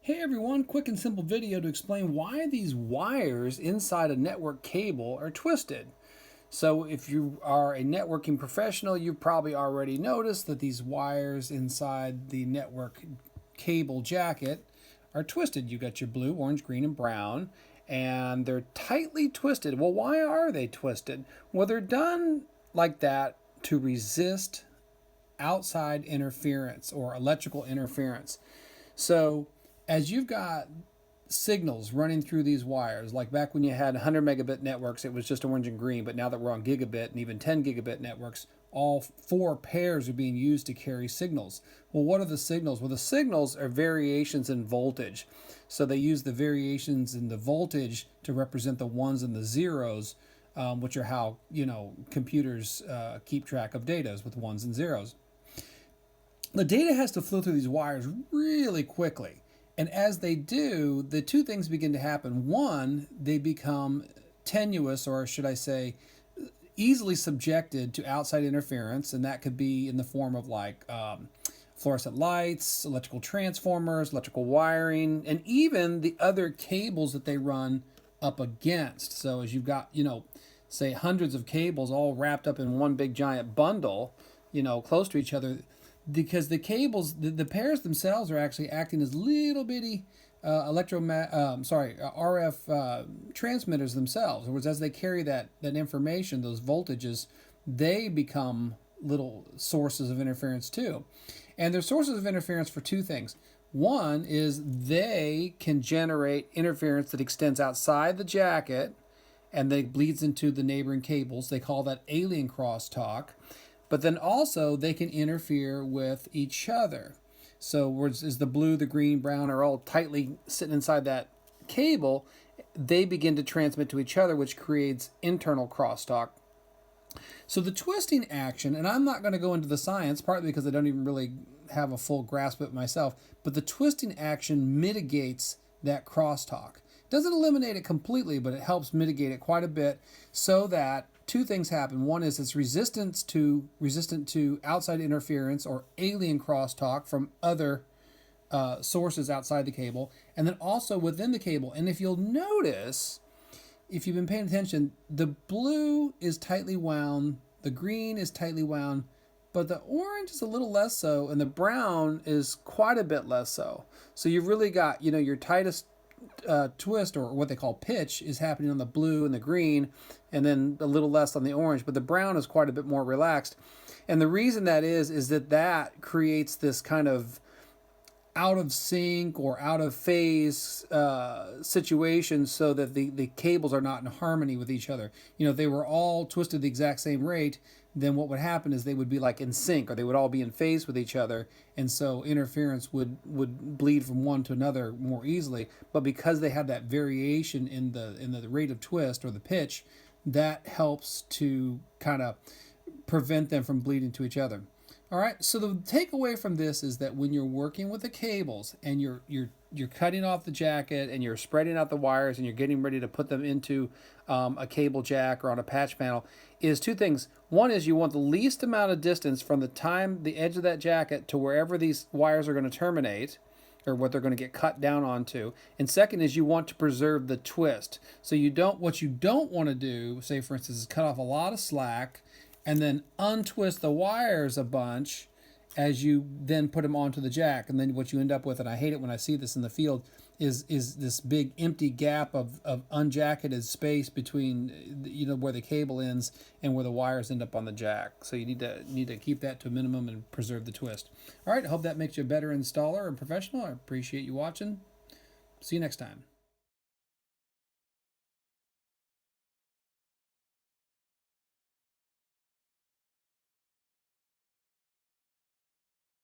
Hey everyone, quick and simple video to explain why these wires inside a network cable are twisted. So if you are a networking professional, you've probably already noticed that these wires inside the network cable jacket are twisted. You got your blue, orange, green, and brown, and they're tightly twisted. Well, why are they twisted? Well, they're done like that to resist outside interference or electrical interference. So as you've got signals running through these wires, like back when you had 100 megabit networks, it was just orange and green, but now that we're on gigabit and even 10 gigabit networks, all four pairs are being used to carry signals. Well, what are the signals? Well, the signals are variations in voltage. So they use the variations in the voltage to represent the ones and the zeros, which are how, computers keep track of data with ones and zeros. The data has to flow through these wires really quickly. And as they do, the two things begin to happen. One, they become tenuous, or should I say, easily subjected to outside interference. And that could be in the form of like fluorescent lights, electrical transformers, electrical wiring, and even the other cables that they run up against. So as you've got, say hundreds of cables all wrapped up in one big giant bundle, close to each other, because the cables, the pairs themselves are actually acting as little bitty RF transmitters themselves. In other words, as they carry that information, those voltages, they become little sources of interference too. And they're sources of interference for two things. One is they can generate interference that extends outside the jacket and that bleeds into the neighboring cables. They call that alien crosstalk. But then also they can interfere with each other. So as the blue, the green, brown are all tightly sitting inside that cable, they begin to transmit to each other, which creates internal crosstalk. So the twisting action, and I'm not going to go into the science, partly because I don't even really have a full grasp of it myself, but the twisting action mitigates that crosstalk. It doesn't eliminate it completely, but it helps mitigate it quite a bit so that two things happen. One is it's resistant to outside interference or alien crosstalk from other sources outside the cable, and then also within the cable. And if you'll notice, if you've been paying attention, the blue is tightly wound, the green is tightly wound, but the orange is a little less so, and the brown is quite a bit less so. So you've really got, your tightest twist, or what they call pitch, is happening on the blue and the green, and then a little less on the orange, but the brown is quite a bit more relaxed. And the reason that is that creates this kind of out of sync or out of phase situation, so that the cables are not in harmony with each other. If they were all twisted the exact same rate, then what would happen is they would be like in sync, or they would all be in phase with each other, and so interference would bleed from one to another more easily. But because they have that variation in the rate of twist or the pitch, that helps to kind of prevent them from bleeding to each other. All right, so the takeaway from this is that when you're working with the cables and you're cutting off the jacket and you're spreading out the wires and you're getting ready to put them into a cable jack or on a patch panel, is two things. One is you want the least amount of distance from the time the edge of that jacket to wherever these wires are going to terminate, or what they're going to get cut down onto. And second is you want to preserve the twist. So what you don't want to do, say for instance, is cut off a lot of slack and then untwist the wires a bunch as you then put them onto the jack. And then what you end up with, and I hate it when I see this in the field, is this big empty gap of unjacketed space between where the cable ends and where the wires end up on the jack. So you need to keep that to a minimum and preserve the twist. All right, I hope that makes you a better installer and professional. I appreciate you watching. See you next time.